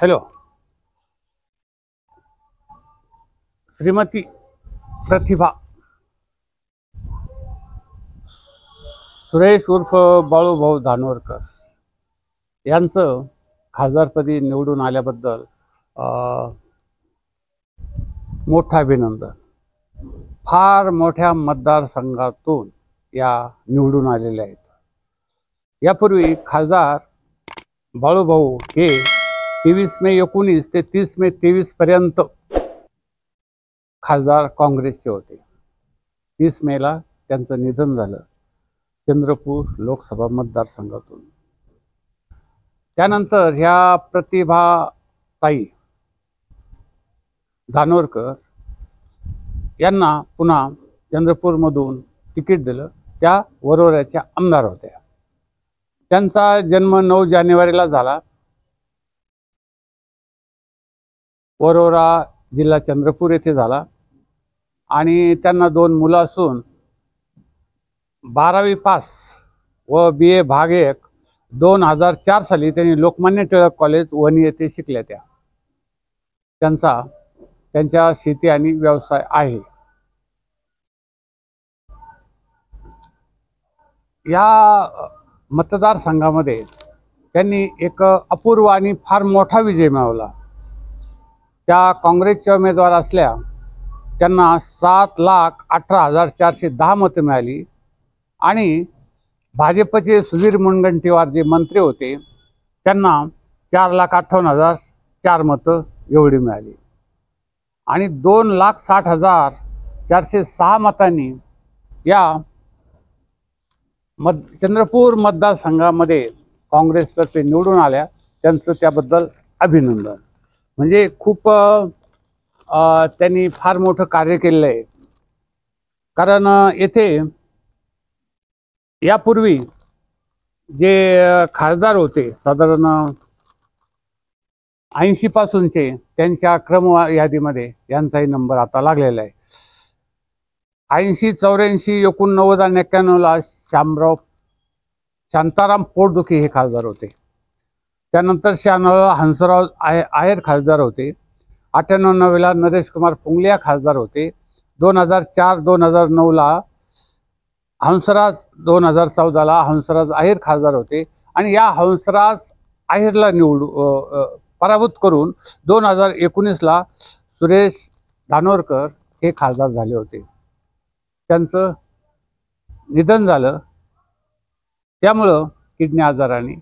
Hello, Shrimati प्रतिभा सुरेश उर्फ बाळूभाऊ धानोरकर यांचं खासदारपदी निवडून आल्याबद्दल मोठं अभिनंदन. फार मोठ्या मतदारसंघातून या निवडून आलेल्या आहेत. यापूर्वी खासदार बाळूभाऊ हे 23 मे 19 ते 30 मे 23 पर्यंत खासदार काँग्रेसचे होते. 30 मेला त्यांचं निधन झालं चंद्रपूर लोकसभा मतदारसंघातून. त्यानंतर ह्या प्रतिभाताई धानोरकर यांना पुन्हा चंद्रपूरमधून तिकीट दिलं. त्या वरोऱ्याच्या आमदार होत्या. त्यांचा जन्म 9 जानेवारीला झाला. वरोरा जिल्हा चंद्रपूर येथे झाला आणि त्यांना 2 मुलं असून 12वी पास व BA भाग 1 2004 साली त्यांनी लोकमान्य टिळक कॉलेज वणी येथे शिकल्या. त्यांच्या शेती आणि व्यवसाय आहे. या मतदारसंघामध्ये त्यांनी एक अपूर्व आणि फार मोठा विजय मिळवला. त्या काँग्रेसचे उमेदवार असल्या त्यांना 7,18,410 मतं मिळाली आणि भाजपचे सुधीर मुनगंटीवार जे मंत्री होते त्यांना 4,58,004 मतं एवढी मिळाली आणि 2,60,406 मतांनी या चंद्रपूर मतदारसंघामध्ये काँग्रेसतर्फे निवडून आल्या. त्यांचं त्याबद्दल अभिनंदन. म्हणजे खूप त्यांनी फार मोठं कार्य केलेलं आहे. कारण येथे यापूर्वी जे खासदार होते साधारण 80 पासूनचे त्यांच्या क्रम यादीमध्ये यांचाही नंबर आता लागलेला आहे. 80, 84, 89 आणि 91ला शांताराम पोटदुखे हे खासदार होते. त्यानंतर 96 हंसराव आहेर खासदार होते. 98, 99ला नरेश कुमार पुंगलिया खासदार होते. 2004, 2009ला हंसराज, 2014ला हंसराज आहेर खासदार होते आणि या हंसराज आहेरला पराभूत करून 2019ला सुरेश धानोरकर हे खासदार झाले होते. त्यांचं निधन झालं त्यामुळं किडनी आजाराने.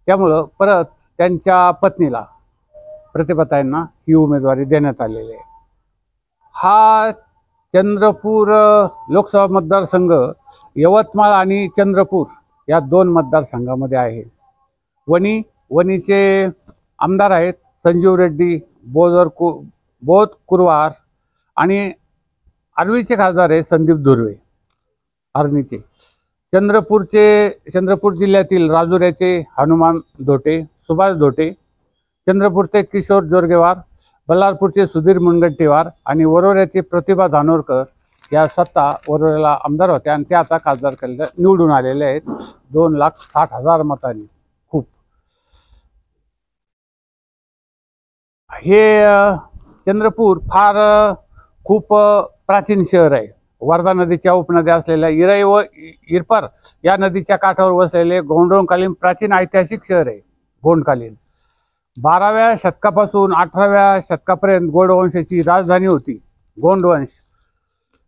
त्यामुळं परत त्यांच्या पत्नीला प्रतिभाताईंना ही उमेदवारी देण्यात आलेली आहे. हा चंद्रपूर लोकसभा मतदारसंघ यवतमाळ आणि चंद्रपूर या 2 मतदारसंघामध्ये आहे. वणीचे आमदार आहेत संजीव रेड्डी, बोध कुरवार आणि आर्वीचे खासदार आहे संदीप धुर्वे आर्णीचे. चंद्रपूर जिल्ह्यातील राजुऱ्याचे हनुमान धोटे, सुभाष धोटे, चंद्रपूरचे किशोर जोरगेवार, बल्लारपूरचे सुधीर मुनगंटीवार आणि वरोऱ्याचे प्रतिभा धानोरकर या 7 वरोऱ्याला आमदार होत्या आणि त्या आता खासदार निवडून आलेले आहेत 2,60,000 मतांनी. हे चंद्रपूर खूप प्राचीन शहर आहे. वर्धा नदीच्या उपनद्या असलेल्या इराई व इरपर या नदीच्या काठावर वसलेले गोंडकालीन प्राचीन ऐतिहासिक शहर आहे. गोंडकालीन 12व्या शतकापासून 18व्या शतकापर्यंत गोंडवंशाची राजधानी होती गोंडवंश.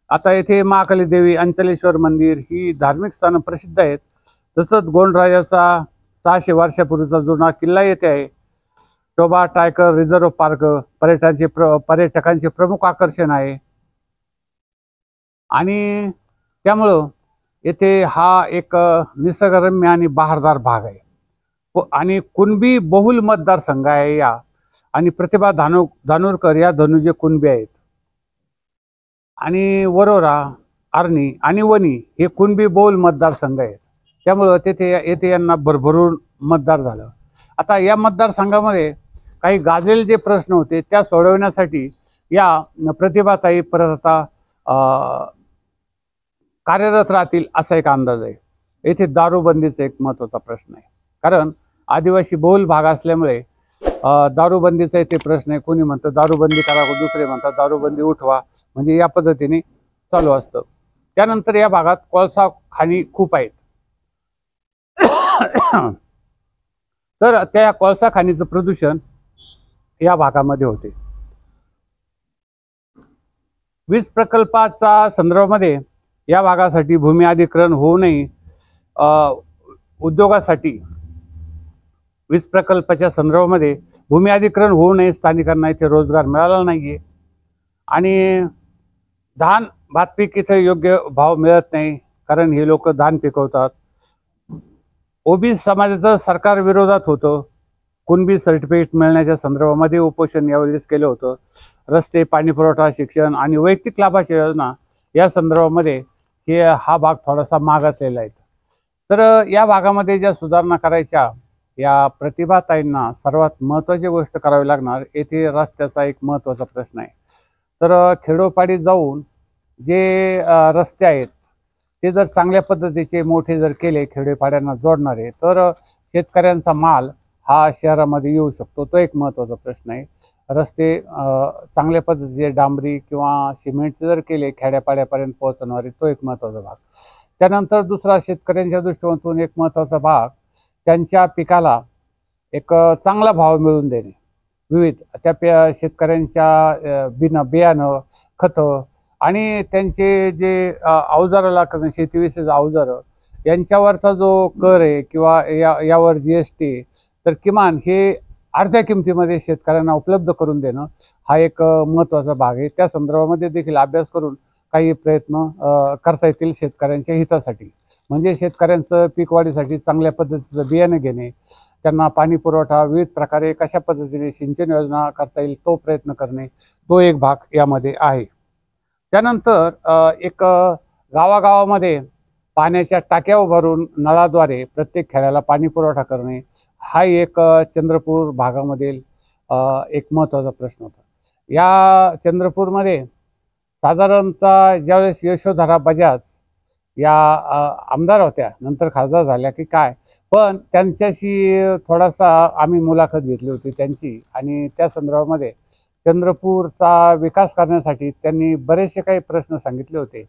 आता येथे महाकाली देवी, अंचलेश्वर मंदिर ही धार्मिक स्थानं प्रसिद्ध आहेत. तसंच गोंडराजाचा 600 वर्षापूर्वीचा जुना किल्ला येथे आहे. टोबा टायगर रिझर्व्ह पार्क पर्यटकांचे प्रमुख आकर्षण आहे आणि त्यामुळं येथे हा एक निसर्गरम्य आणि बहारदार भाग आहे आणि कुणबी बहुल मतदारसंघ आहे या. आणि प्रतिभा धानोरकर या धनुजे कुणबी आहेत आणि वरोरा, आर्णी आणि वणी हे कुणबी बहुल मतदारसंघ आहेत. त्यामुळं येथे यांना भरभरून मतदार झालं. आता या मतदारसंघामध्ये काही गाजलेले जे प्रश्न होते त्या सोडवण्यासाठी या प्रतिभाताई परत आता कार्यरत राहतील असा एक अंदाज आहे. येथे दारूबंदीचा एक महत्त्वाचा प्रश्न आहे. कारण आदिवासी बहुल भाग असल्यामुळे दारूबंदीचा इथे प्रश्न आहे. कोणी म्हणतं दारूबंदी करा, दुसरे म्हणतात दारूबंदी उठवा, म्हणजे या पद्धतीने चालू असतं. त्यानंतर या भागात कोळसा खाणी खूप आहेत. तर त्या कोळसा खाणीचं प्रदूषण या भागामध्ये होते. वीज प्रकल्पाच्या संदर्भामध्ये या भागासाठी भूमी अधिग्रहण होऊ नये, उद्योगासाठी वीज प्रकल्पाच्या संदर्भामध्ये भूमी अधिग्रहण होऊ नये, स्थानिकांना इथे रोजगार मिळाला नाहीये आणि धान भात पीक इथे योग्य भाव मिळत नाही, कारण हे लोक धान पिकवतात. ओबीसी समाजाचं सरकार विरोधात होतं. कुणबी सर्टिफिकेट मिळण्याच्या संदर्भामध्ये उपोषण यावेळेस केलं होतं. रस्ते, पाणी पुरवठा, शिक्षण आणि वैयक्तिक लाभाच्या योजना या संदर्भामध्ये हा भाग थोडासा मागासलेला आहे. तर या भागामध्ये ज्या सुधारणा करायच्या, या प्रतिभाताईंना सर्वात महत्त्वाची गोष्ट करावी लागणार. येथे रस्त्याचा एक महत्त्वाचा प्रश्न आहे. तर खेडोपाडी जाऊन जे रस्ते आहेत ते जर चांगल्या पद्धतीचे मोठे जर केले, खेडेपाड्यांना जोडणारे, तर शेतकऱ्यांचा माल हा शहरामध्ये येऊ शकतो. तो एक महत्त्वाचा प्रश्न आहे. रस्ते चांगल्या पद्धतीचे डांबरी किंवा सिमेंटचे जर केले खेड्यापाड्यापर्यंत पोहोचणारे, तो एक महत्त्वाचा भाग. त्यानंतर दुसरा शेतकऱ्यांच्या दृष्टिकोनातून एक महत्त्वाचा भाग, त्यांच्या पिकाला एक चांगला भाव मिळवून देणे. विविध त्या शेतकऱ्यांच्या बियाणं, खतं आणि त्यांचे जे अवजारं लागतात, शेतीविषयीचे अवजारं, यांच्यावरचा जो कर आहे किंवा यावर GST, तर किमान हे अर्ध्या किमतीमध्ये शेतकऱ्यांना उपलब्ध करून देणं हा एक महत्त्वाचा भाग आहे. त्या संदर्भामध्ये देखील अभ्यास करून काही प्रयत्न करता येतील शेतकऱ्यांच्या हितासाठी. म्हणजे शेतकऱ्यांचं पीक वाढीसाठी चांगल्या पद्धतीचं बियाणं घेणे, त्यांना पाणी पुरवठा विविध प्रकारे कशा पद्धतीने सिंचन योजना करता येईल तो प्रयत्न करणे, तो एक भाग यामध्ये आहे. त्यानंतर एक गावागावामध्ये पाण्याच्या टाक्या उभारून नळाद्वारे प्रत्येक खेड्याला पाणी पुरवठा करणे, हा एक चंद्रपूर भागामधील एक महत्त्वाचा प्रश्न होता. या चंद्रपूरमध्ये साधारणतः ज्यावेळेस यशोधरा बजाज या आमदार होत्या, नंतर खासदार झाल्या की काय, पण त्यांच्याशी थोडासा आम्ही मुलाखत घेतली होती त्यांची, आणि त्या संदर्भामध्ये चंद्रपूरचा विकास करण्यासाठी त्यांनी बरेचसे काही प्रश्न सांगितले होते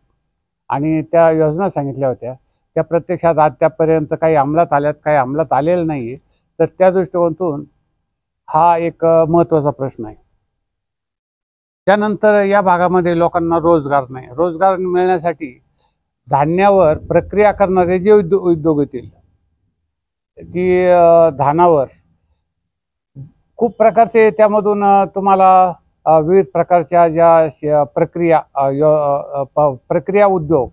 आणि त्या योजना सांगितल्या होत्या. त्या प्रत्यक्षात आतापर्यंत काही अंमलात आल्यात, काही अंमलात आलेलं नाही. तर त्या दृष्टिकोनातून हा एक महत्त्वाचा प्रश्न आहे. त्यानंतर या भागामध्ये लोकांना रोजगार नाही. रोजगार मिळण्यासाठी धान्यावर प्रक्रिया करणारे जे उद्योग येतील, की धानावर खूप प्रकारचे, त्यामधून तुम्हाला विविध प्रकारच्या ज्या प्रक्रिया उद्योग,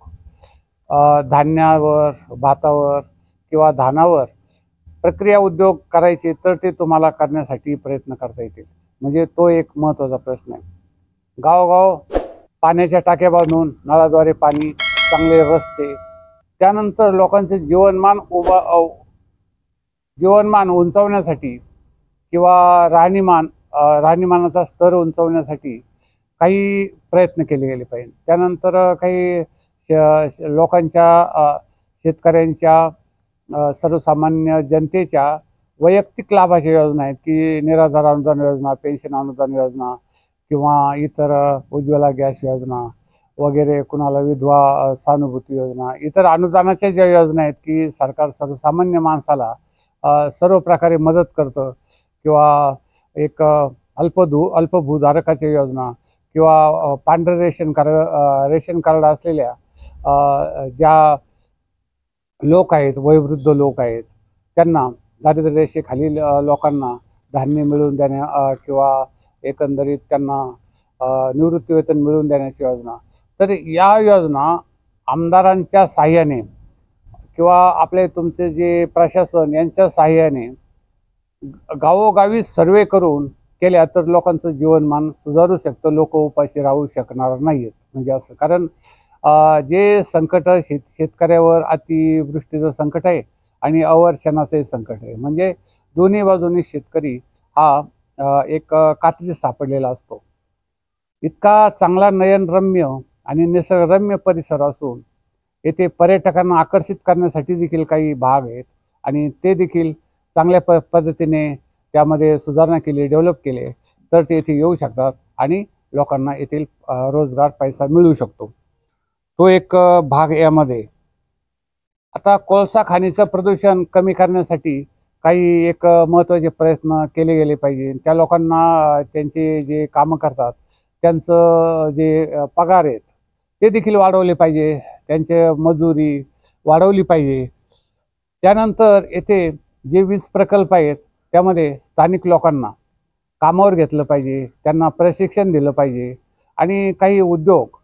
धान्यावर, भातावर किंवा धानावर प्रक्रिया उद्योग करायचे, तर ते तुम्हाला करण्यासाठी प्रयत्न करता येतील. म्हणजे तो एक महत्त्वाचा प्रश्न आहे. गावोगाव पाण्याच्या टाक्या बांधून नळाद्वारे पाणी, चांगले रस्ते, त्यानंतर लोकांचे जीवनमान उंचावण्यासाठी किंवा राहणीमानाचा स्तर उंचावण्यासाठी काही प्रयत्न केले गेले पाहिजे. त्यानंतर काही लोकांच्या, शेतकऱ्यांच्या, सर्वसामान्य जनतेच्या वैयक्तिक लाभाच्या योजना आहेत, की निराधार अनुदान योजना, पेन्शन अनुदान योजना किंवा इतर उज्ज्वला गॅस योजना वगैरे, कुणाला विधवा सहानुभूती योजना, इतर अनुदानाच्या ज्या योजना आहेत की सरकार सर्वसामान्य माणसाला सर्व प्रकारे मदत करतं, किंवा एक अल्पभूधारकाच्या योजना, किंवा पांढरे रेशन कार्ड असलेल्या ज्या लोक आहेत, वयोवृद्ध लोक आहेत, त्यांना दारिद्र्य रेषेखालील लोकांना धान्य मिळवून देण्या किंवा एकंदरीत त्यांना निवृत्तीवेतन मिळवून देण्याची योजना. तर या योजना आमदारांच्या साह्याने किंवा आपले तुमचे जे प्रशासन यांच्या साह्याने गावोगावी सर्वे करून केल्या तर लोकांचं जीवनमान सुधारू शकतं. लोक उपाशी राहू शकणार नाहीत. म्हणजे असं, कारण जे संकट शेतकऱ्यावर अतिवृष्टीचं संकट आहे आणि अवर्षणाचंही संकट आहे. म्हणजे दोन्ही बाजूनी शेतकरी हा एक कात्रीत सापडलेला असतो. इतका चांगला नयनरम्य आणि निसर्गरम्य परिसर असून येथे पर्यटकांना आकर्षित करण्यासाठी देखील काही भाग आहेत आणि ते देखील चांगल्या पद्धतीने त्यामध्ये सुधारणा केली, डेव्हलप केले, तर ते इथे येऊ शकतात आणि लोकांना येथील रोजगार पैसा मिळू शकतो. तो एक भाग यामध्ये. आता कोळसा खाणीचं प्रदूषण कमी करण्यासाठी काही एक महत्त्वाचे प्रयत्न केले गेले पाहिजे. त्या लोकांना त्यांचे जे कामं करतात त्यांचं जे पगार आहेत ते देखील वाढवले पाहिजे, त्यांचे मजुरी वाढवली पाहिजे. त्यानंतर येथे जे वीज प्रकल्प आहेत त्यामध्ये स्थानिक लोकांना कामावर घेतलं पाहिजे, त्यांना प्रशिक्षण दिलं पाहिजे आणि काही उद्योग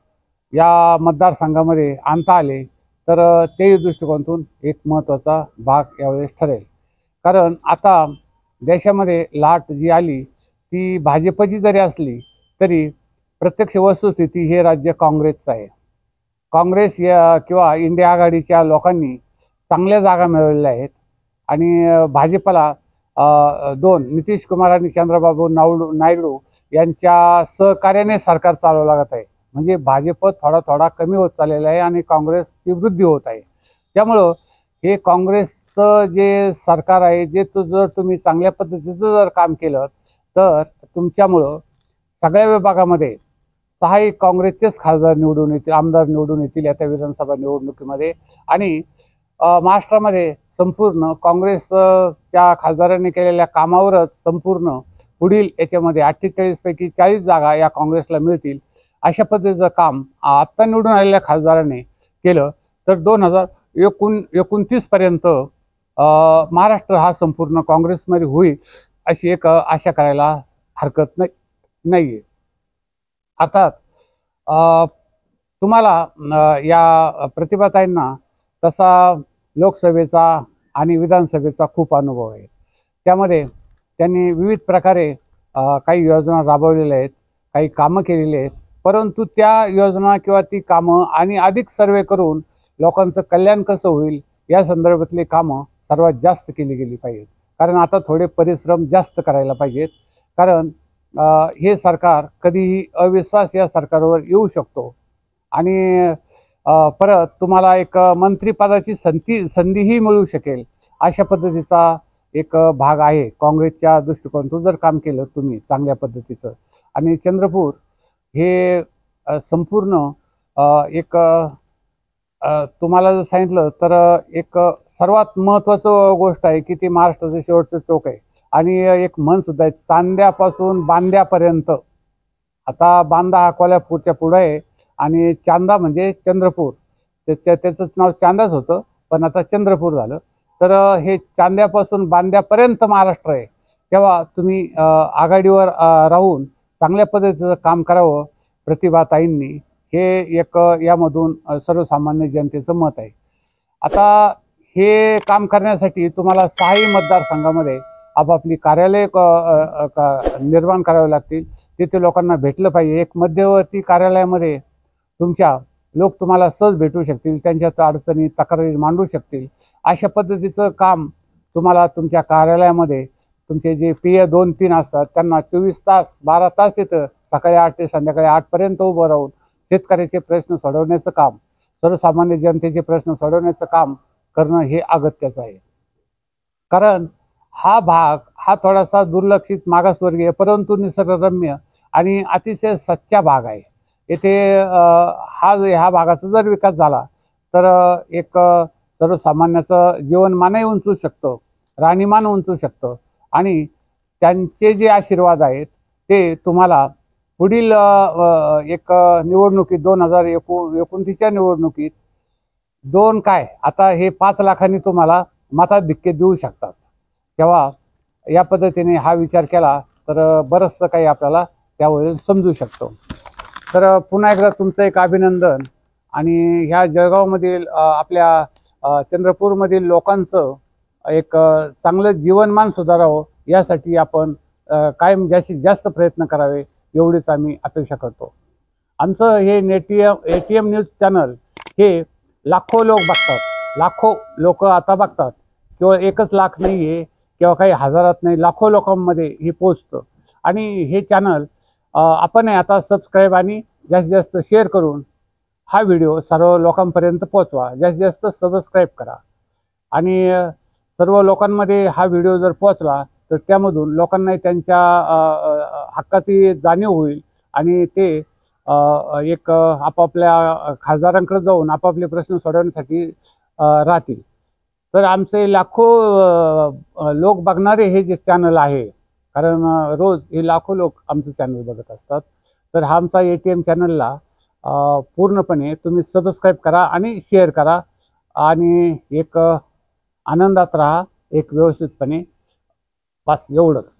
या मतदारसंघामध्ये आणता आले तर तेही दृष्टिकोनातून एक महत्त्वाचा भाग यावेळेस ठरेल. कारण आता देशामध्ये लाट जी आली ती भाजपची जरी असली तरी प्रत्यक्ष वस्तुस्थिती हे राज्य काँग्रेसचं आहे. काँग्रेस या किंवा इंडिया आघाडीच्या लोकांनी चांगल्या जागा मिळवलेल्या आहेत आणि भाजपला नितीश कुमार आणि चंद्रबाबू नायडू यांच्या सहकार्याने सरकार चालवलं लागत आहे. म्हणजे भाजप थोडा थोडा कमी होत चाललेला आहे आणि काँग्रेसची वृद्धी होत आहे. त्यामुळं हे काँग्रेसचं जे सरकार आहे जे जर तुम्ही चांगल्या पद्धतीचं जर काम केलं तर तुमच्यामुळं सगळ्या विभागामध्ये 6 काँग्रेसचेच खासदार निवडून येतील, आमदार निवडून येतील येत्या विधानसभा निवडणुकीमध्ये. आणि महाराष्ट्रामध्ये संपूर्ण काँग्रेसच्या खासदारांनी केलेल्या कामावरच संपूर्ण पुढील याच्यामध्ये 48 पैकी 40 जागा या काँग्रेसला मिळतील. अशा पद्धतीचं काम आत्ता निवडून आलेल्या खासदारांनी केलं तर 2029 पर्यंत महाराष्ट्र हा संपूर्ण काँग्रेसमध्ये होईल अशी एक आशा करायला हरकत नाही. अर्थात तुम्हाला या प्रतिभाताईंना तसा लोकसभेचा आणि विधानसभेचा खूप अनुभव आहे. त्यामध्ये त्यांनी विविध प्रकारे काही योजना राबवलेल्या आहेत, काही कामं केलेली आहेत. परंतु त्या योजना किंवा ती कामं आणि अधिक सर्वे करून लोकांचं कल्याण कसं होईल या संदर्भातली कामं सर्वात जास्त केली गेली पाहिजेत. कारण आता थोडे परिश्रम जास्त करायला पाहिजेत. कारण हे सरकार कधीही अविश्वास या सरकारवर येऊ शकतो आणि परत तुम्हाला एक मंत्रिपदाची संधीही मिळू शकेल. अशा पद्धतीचा एक भाग आहे काँग्रेसच्या दृष्टिकोनातून जर काम केलं तुम्ही चांगल्या पद्धतीचं. आणि चंद्रपूर हे संपूर्ण एक तुम्हाला जर सांगितलं तर एक सर्वात महत्त्वाचं गोष्ट आहे की ती महाराष्ट्राचं शेवटचं टोक आहे. आणि एक म्हण सुद्धा आहे, चांद्यापासून बांद्यापर्यंत. आता बांदा हा कोल्हापूरच्या पुढे आहे आणि चांदा म्हणजे चंद्रपूर, त्याचंच नाव चांदाच होतं पण आता चंद्रपूर झालं. तर हे चांद्यापासून बांद्यापर्यंत महाराष्ट्र आहे. तेव्हा तुम्ही आघाडीवर राहून चांगल्या पद्धतीचं काम करावं प्रतिभाताईंनी, हे एक यामधून सर्वसामान्य जनतेचं मत आहे. आता हे काम करण्यासाठी तुम्हाला 6 मतदारसंघामध्ये आपापली कार्यालय निर्माण करावे लागतील. तिथे लोकांना भेटलं पाहिजे. एक मध्यवर्ती कार्यालयामध्ये लोक तुम्हाला सहज भेटू शकतील, त्यांच्या अडचणी तक्रारी मांडू शकतील. अशा पद्धतीचं काम तुम्हाला तुमच्या कार्यालयामध्ये तुमचे जे PA 2-3 असतात त्यांना 24 तास 12 तास तिथं सकाळी 8 ते संध्याकाळी 8 पर्यंत उभं राहून शेतकऱ्याचे प्रश्न सोडवण्याचं काम, सर्वसामान्य जनतेचे प्रश्न सोडवण्याचं काम करणं हे अगत्याचं आहे. कारण हा भाग हा थोडासा दुर्लक्षित मागासवर्गीय परंतु निसर्गरम्य आणि अतिशय सच्चा भाग आहे. येथे ह्या भागाचा जर विकास झाला तर एक सर्वसामान्याचं जीवनमानही उंचू शकतं, राहणीमान उंचू शकतं आणि त्यांचे जे आशीर्वाद आहेत ते तुम्हाला पुढील एक निवडणुकीत 2029च्या निवडणुकीत आता हे 5 लाखांनी तुम्हाला मताधिक्य देऊ शकतात. तेव्हा या पद्धतीने हा विचार केला तर बरंचसं काही आपल्याला त्यावेळी समजू शकतो. तर पुन्हा एकदा तुमचं एक अभिनंदन. आणि ह्या जळगावमधील आपल्या चंद्रपूरमधील लोकांचं एक चांगलं जीवनमान सुधारावं यासाठी आपण कायम जास्तीत जास्त प्रयत्न करावे एवढीच आम्ही अपेक्षा करतो. आमचं हे ATM न्यूज चॅनल हे लाखो लोक बघतात, लाखो लोक आता बघतात. केवळ 1 लाख नाही आहे किंवा काही हजारात नाही, लाखो लोकांमध्ये हे पोचतं. आणि हे चॅनल आपण आता सबस्क्राईब आणि जास्तीत जास्त शेअर करून हा व्हिडिओ सर्व लोकांपर्यंत पोहोचवा. जास्तीत जास्त सबस्क्राईब करा आणि सर्व लोकांमध्ये हा व्हिडिओ जर पोहोचला तर त्यामधून लोकांनाही त्यांच्या हक्काची जाणीव होईल आणि ते एक आपापल्या खासदारांकडे जाऊन आपापले प्रश्न सोडवण्यासाठी राहतील. तर आमचे लाखो लोक बघणारे हे जे चॅनल आहे, कारण रोज हे लाखो लोक आमचं चॅनल बघत असतात, तर हा आमचा ATM चॅनलला पूर्णपणे तुम्ही सबस्क्राईब करा आणि शेअर करा आणि एक आनंदात राहा, एक व्यवस्थितपणे. बस एवढंच.